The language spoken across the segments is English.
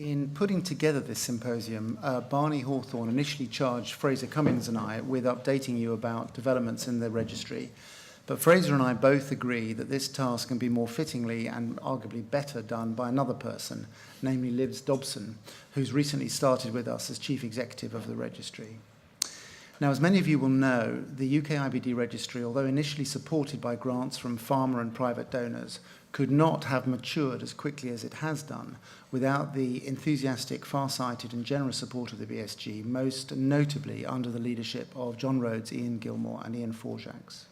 In putting together this symposium, Barney Hawthorne initially charged Fraser Cummings and I with updating you about developments in the registry. But Fraser and I both agree that this task can be more fittingly and arguably better done by another person, namely Liz Dobson, who's recently started with us as Chief Executive of the registry. Now, as many of you will know, the UK IBD Registry, although initially supported by grants from pharma and private donors, could not have matured as quickly as it has done without the enthusiastic, far-sighted and generous support of the BSG, most notably under the leadership of John Rhodes, Ian Gilmore and Ian Forjax.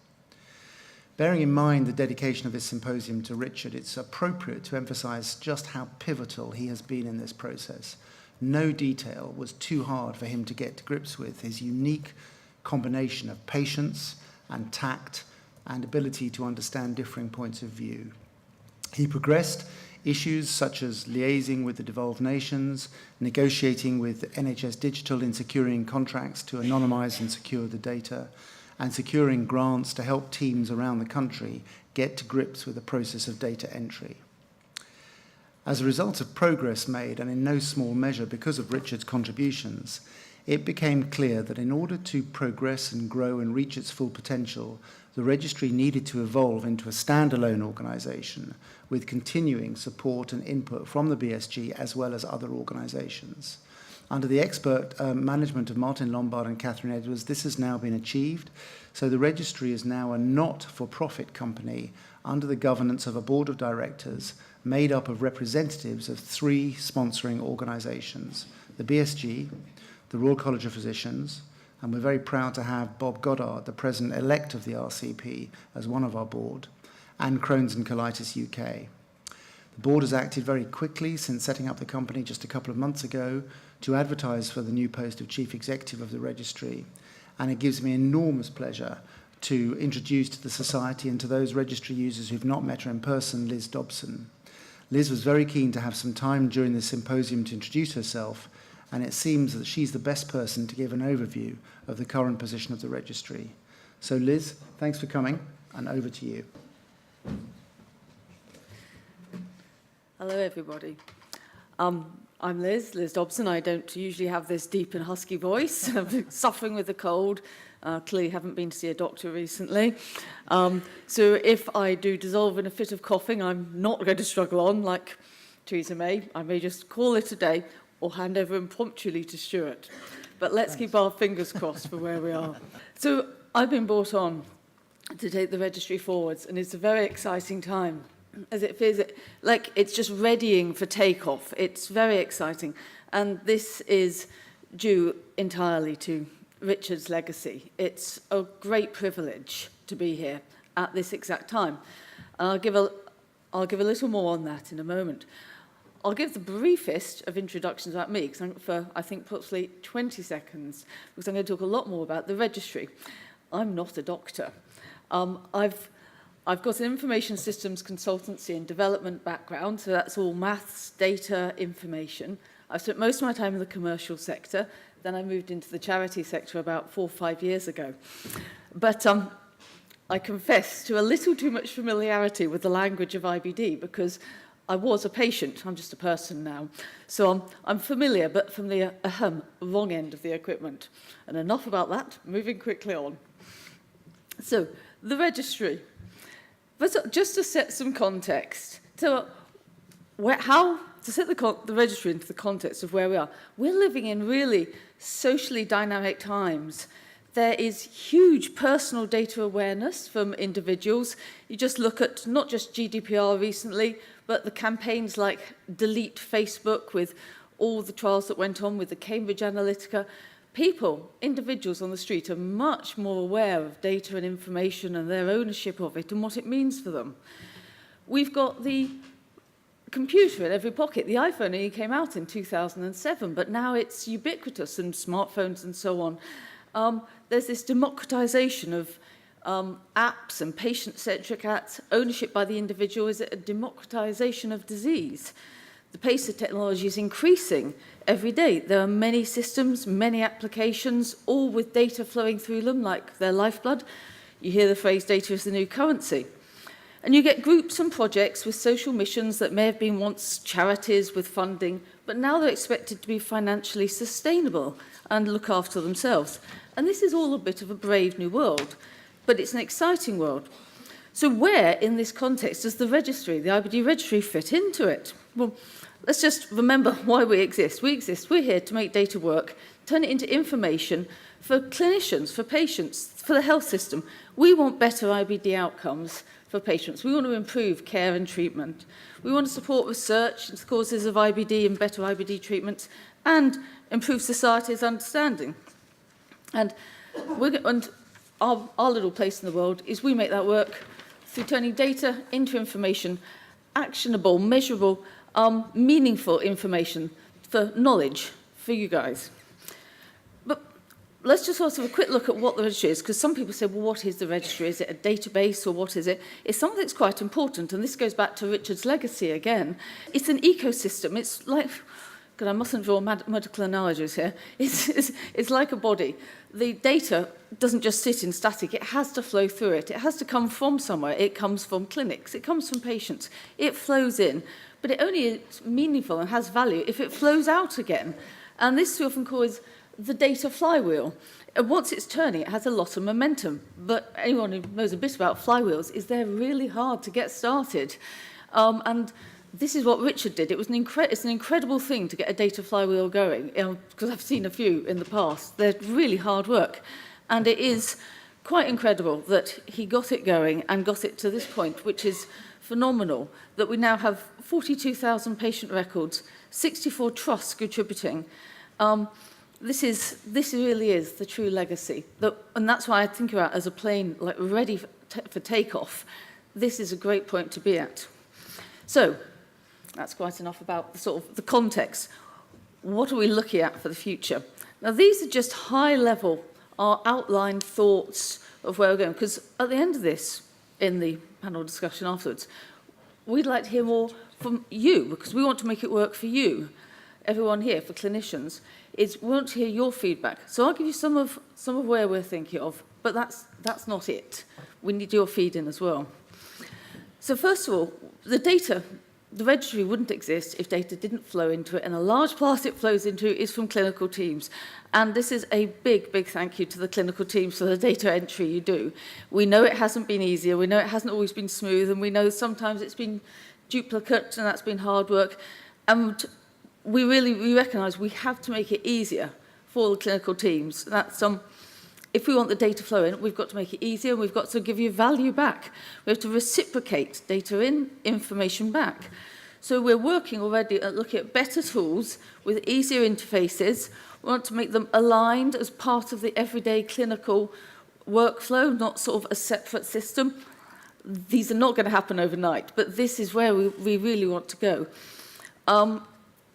Bearing in mind the dedication of this symposium to Richard, it's appropriate to emphasise just how pivotal he has been in this process. No detail was too hard for him to get to grips with. His unique combination of patience and tact and ability to understand differing points of view. He progressed issues such as liaising with the devolved nations, negotiating with NHS Digital in securing contracts to anonymise and secure the data, and securing grants to help teams around the country get to grips with the process of data entry. As a result of progress made, and in no small measure because of Richard's contributions, it became clear that in order to progress and grow and reach its full potential, the registry needed to evolve into a standalone organisation with continuing support and input from the BSG as well as other organisations. Under the expert management of Martin Lombard and Catherine Edwards, this has now been achieved. So the registry is now a not-for-profit company under the governance of a board of directors made up of representatives of three sponsoring organisations: the BSG, the Royal College of Physicians, and we're very proud to have Bob Goddard, the president-elect of the RCP, as one of our board, and Crohn's and Colitis UK. The board has acted very quickly since setting up the company just a couple of months ago to advertise for the new post of Chief Executive of the registry, and it gives me enormous pleasure to introduce to the Society and to those registry users who've not met her in person, Liz Dobson. Liz was very keen to have some time during the symposium to introduce herself, and it seems that she's the best person to give an overview of the current position of the registry. So Liz, thanks for coming, and over to you. Hello, everybody. I'm Liz Dobson. I don't usually have this deep and husky voice. I'm suffering with a cold. Clearly haven't been to see a doctor recently. So if I do dissolve in a fit of coughing, I'm not going to struggle on like Theresa May. I may just call it a day or hand over impromptu to Stuart. But let's keep our fingers crossed for where we are. So I've been brought on to take the registry forwards, and it's a very exciting time, as it feels like it's just readying for takeoff. It's very exciting. And this is due entirely to Richard's legacy. It's a great privilege to be here at this exact time. And I'll give a little more on that in a moment. I'll give the briefest of introductions about me, for I think possibly 20 seconds, because I'm going to talk a lot more about the registry. I'm not a doctor. I've got an information systems consultancy and development background, so that's all maths, data, information. I've spent most of my time in the commercial sector. Then I moved into the charity sector about 4 or 5 years ago. But I confess to a little too much familiarity with the language of IBD because I was a patient. I'm just a person now. So I'm familiar, but from the wrong end of the equipment. And enough about that, moving quickly on. So, the registry. But just to set some context, to set the registry into the context of where we are. We're living in really socially dynamic times. There is huge personal data awareness from individuals. You just look at not just GDPR recently, but the campaigns like Delete Facebook with all the trials that went on with the Cambridge Analytica. People, individuals on the street are much more aware of data and information and their ownership of it and what it means for them. We've got the computer in every pocket. The iPhone only came out in 2007, but now it's ubiquitous, and smartphones and so on. There's this democratization of apps and patient-centric apps. Ownership by the individual is a democratization of disease. The pace of technology is increasing every day. There are many systems, many applications, all with data flowing through them like their lifeblood. You hear the phrase data is the new currency. And you get groups and projects with social missions that may have been once charities with funding but now they're expected to be financially sustainable and look after themselves. And this is all a bit of a brave new world, but it's an exciting world. So where in this context does the registry, the IBD Registry, fit into it? Well, let's just remember why we exist. We're here to make data work, turn it into information for clinicians, for patients, for the health system. We want better IBD outcomes for patients. We want to improve care and treatment. We want to support research into the causes of IBD and better IBD treatments and improve society's understanding. And our little place in the world is we make that work through turning data into information, actionable, measurable, meaningful information for knowledge for you guys. But let's just also have a quick look at what the registry is, because some people say, well, what is the registry? Is it a database or what is it? It's something that's quite important, and this goes back to Richard's legacy again. It's an ecosystem. It's like, God, I mustn't draw medical analogies here. It's like a body. The data doesn't just sit in static. It has to flow through it. It has to come from somewhere. It comes from clinics. It comes from patients. It flows in. But it only is meaningful and has value if it flows out again. And this we often call is the data flywheel. And once it's turning, it has a lot of momentum. But anyone who knows a bit about flywheels is they're really hard to get started. And this is what Richard did. It's an incredible thing to get a data flywheel going, because I've seen a few in the past. They're really hard work. And it is quite incredible that he got it going and got it to this point, which is phenomenal, that we now have 42,000 patient records, 64 trusts contributing. This really is the true legacy. And that's why I think about as a plane like ready for takeoff. This is a great point to be at. So that's quite enough about the context. What are we looking at for the future? Now, these are just high-level, our outlined thoughts of where we're going, because at the end of this, in the panel discussion afterwards, we'd like to hear more from you, because we want to make it work for you, everyone here, for clinicians. We want to hear your feedback. So I'll give you some of where we're thinking of, but that's not it. We need your feed in as well. So first of all, the registry wouldn't exist if data didn't flow into it, and a large part it flows into is from clinical teams. And this is a big, big thank you to the clinical teams for the data entry you do. We know it hasn't been easier, we know it hasn't always been smooth, and we know sometimes it's been duplicate and that's been hard work. And we recognise we have to make it easier for the clinical teams. That's if we want the data flow in, we've got to make it easier, and we've got to give you value back. We have to reciprocate data in, information back. So we're working already at looking at better tools with easier interfaces. We want to make them aligned as part of the everyday clinical workflow, not sort of a separate system. These are not going to happen overnight, but this is where we really want to go.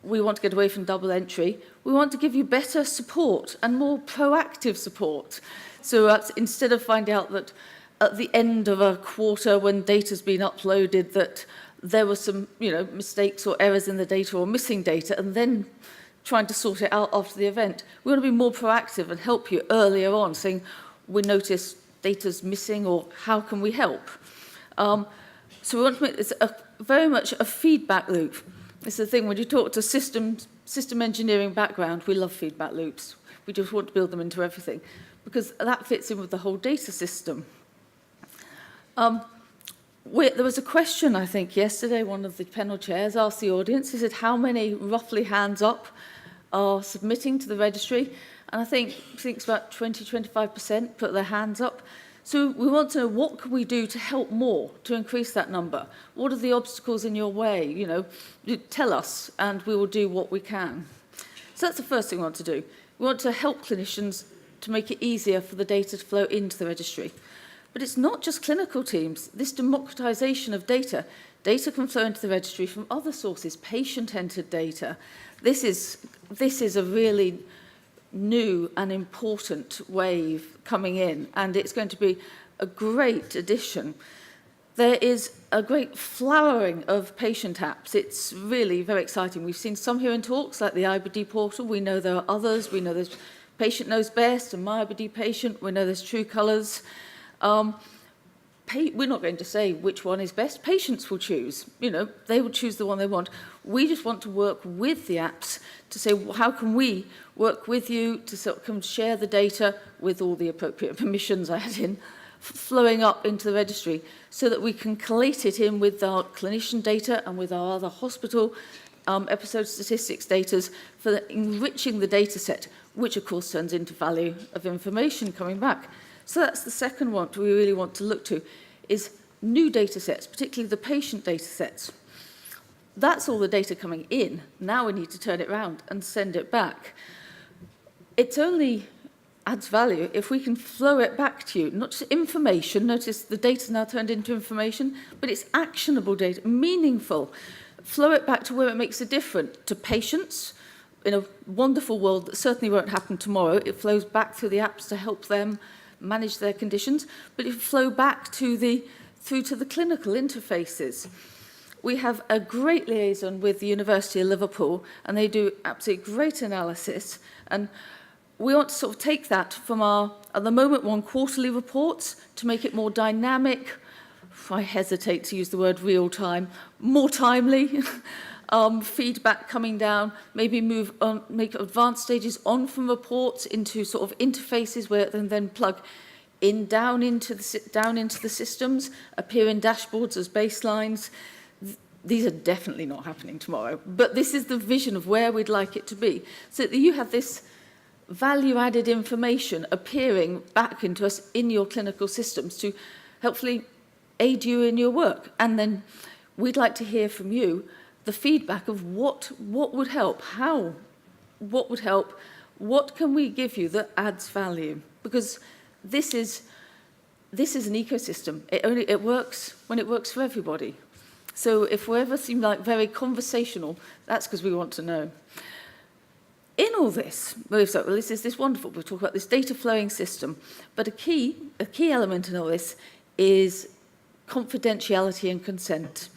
We want to get away from double entry. We want to give you better support and more proactive support. So instead of finding out that at the end of a quarter when data's been uploaded that there were some mistakes or errors in the data or missing data, and then trying to sort it out after the event, we want to be more proactive and help you earlier on, saying, we notice data's missing, or how can we help? So we want to make this very much a feedback loop. It's the thing, when you talk to system engineering background, we love feedback loops. We just want to build them into everything, because that fits in with the whole data system. There was a question, I think, yesterday, one of the panel chairs asked the audience, he said, how many roughly hands up are submitting to the registry? And I think it's about 20-25% put their hands up. So we want to know, what can we do to help more, to increase that number? What are the obstacles in your way? Tell us, and we will do what we can. So that's the first thing we want to do. We want to help clinicians to make it easier for the data to flow into the registry. But it's not just clinical teams. This democratization of data can flow into the registry from other sources, patient-entered data. This is a really new and important wave coming in, and it's going to be a great addition. There is a great flowering of patient apps. It's really very exciting. We've seen some here in talks, like the IBD portal. We know there are others. We know there's Patient Knows Best and My IBD Patient. We know there's True Colours. we're not going to say which one is best. Patients will choose. You know, they will choose the one they want. We just want to work with the apps to say, well, how can we work with you to sort of come share the data with all the appropriate permissions I had in, flowing up into the registry so that we can collate it in with our clinician data and with our other hospital episode statistics data for enriching the data set, which of course turns into value of information coming back. So that's the second one we really want to look to, is new data sets, particularly the patient data sets. That's all the data coming in. Now we need to turn it around and send it back. It only adds value if we can flow it back to you, not just information. Notice the data's now turned into information, but it's actionable data, meaningful. Flow it back to where it makes a difference to patients in a wonderful world that certainly won't happen tomorrow. It flows back through the apps to help them manage their conditions, but it flow back to through to the clinical interfaces. We have a great liaison with the University of Liverpool, and they do absolutely great analysis. And we want to sort of take that from our, at the moment, one quarterly reports to make it more dynamic. I hesitate to use the word real time, more timely. Feedback coming down, maybe move on, make advanced stages on from reports into sort of interfaces where it can then plug in down into the systems, appear in dashboards as baselines. These are definitely not happening tomorrow, but this is the vision of where we'd like it to be, so that you have this value-added information appearing back into us in your clinical systems to hopefully aid you in your work. And then we'd like to hear from you the feedback of what would help, what would help, what can we give you that adds value? Because this is an ecosystem. It works when it works for everybody. So if we ever seem like very conversational, that's because we want to know. In all this, this is this wonderful, we'll talk about this data flowing system, but a key element in all this is confidentiality and consent.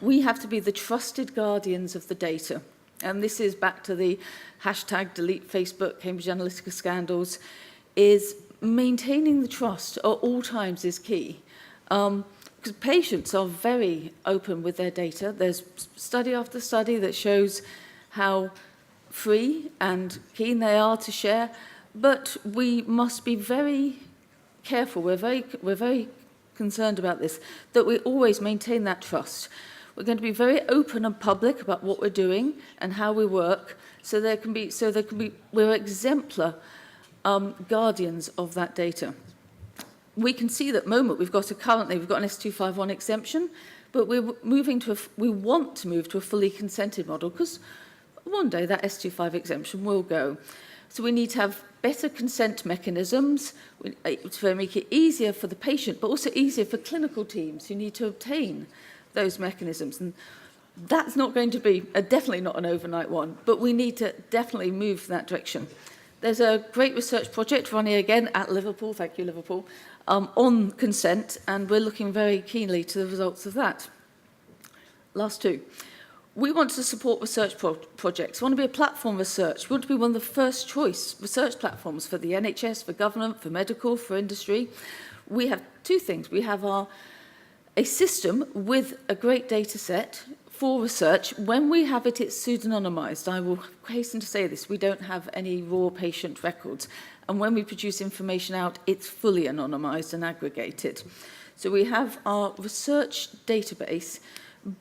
We have to be the trusted guardians of the data. And this is back to the hashtag delete Facebook, Cambridge Analytica scandals, is maintaining the trust at all times is key. Because patients are very open with their data. There's study after study that shows how free and keen they are to share, but we must be very careful. We're very concerned about this, that we always maintain that trust. We're going to be very open and public about what we're doing and how we work, so we're exemplar guardians of that data. We can see that moment we've got an S251 exemption, but we want to move to a fully consented model, because one day that S25 exemption will go. So we need to have better consent mechanisms to make it easier for the patient, but also easier for clinical teams who need to obtain those mechanisms. And that's not going to be, definitely not an overnight one, but we need to definitely move in that direction. There's a great research project running again at Liverpool, thank you Liverpool, on consent, and we're looking very keenly to the results of that. Last two. We want to support research projects. We want to be a platform research. We want to be one of the first choice research platforms for the NHS, for government, for medical, for industry. We have two things. We have a system with a great data set for research. When we have it, it's pseudonymized. I will hasten to say this. We don't have any raw patient records. And when we produce information out, it's fully anonymized and aggregated. So we have our research database,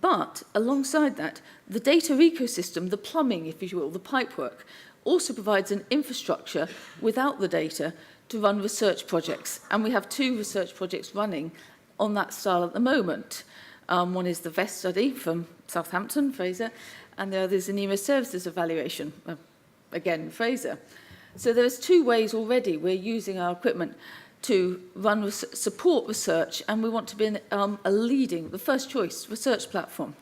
but alongside that, the data ecosystem, the plumbing, if you will, the pipework, also provides an infrastructure without the data to run research projects. And we have two research projects running on that style at the moment. One is the VEST study from Southampton, Fraser, and the other is the NEMO Services Evaluation, again, Fraser. So there's two ways already we're using our equipment to run support research, and we want to be the first choice research platform.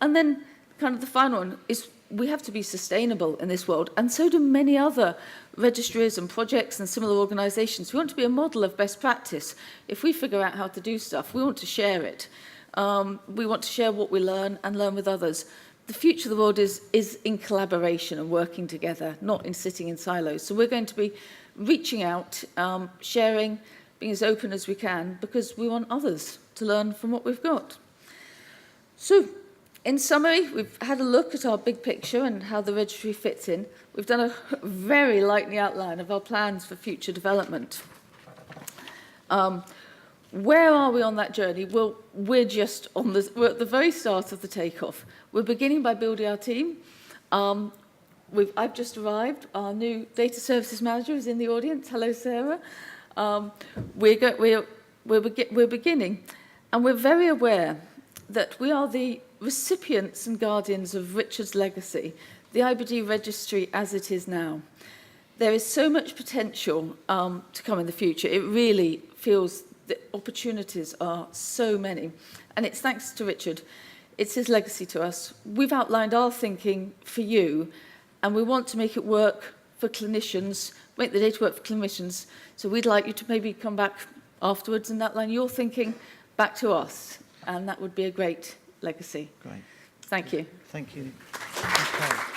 And then kind of the final one is we have to be sustainable in this world, and so do many other registries and projects and similar organisations. We want to be a model of best practice. If we figure out how to do stuff, we want to share it. We want to share what we learn and learn with others. The future of the world is in collaboration and working together, not in sitting in silos. So we're going to be reaching out, sharing, being as open as we can, because we want others to learn from what we've got. So, in summary, we've had a look at our big picture and how the registry fits in. We've done a very lightly outline of our plans for future development. Where are we on that journey? Well, we're at the very start of the takeoff. We're beginning by building our team. I've just arrived. Our new data services manager is in the audience. Hello, Sarah. We're beginning, and we're very aware that we are the recipients and guardians of Richard's legacy, the IBD Registry as it is now. There is so much potential to come in the future. It really feels the opportunities are so many, and it's thanks to Richard. It's his legacy to us. We've outlined our thinking for you, and we want to make it work for clinicians, make the data work for clinicians. So we'd like you to maybe come back afterwards and outline your thinking back to us, and that would be a great legacy. Great. Thank you. Thank you. Okay.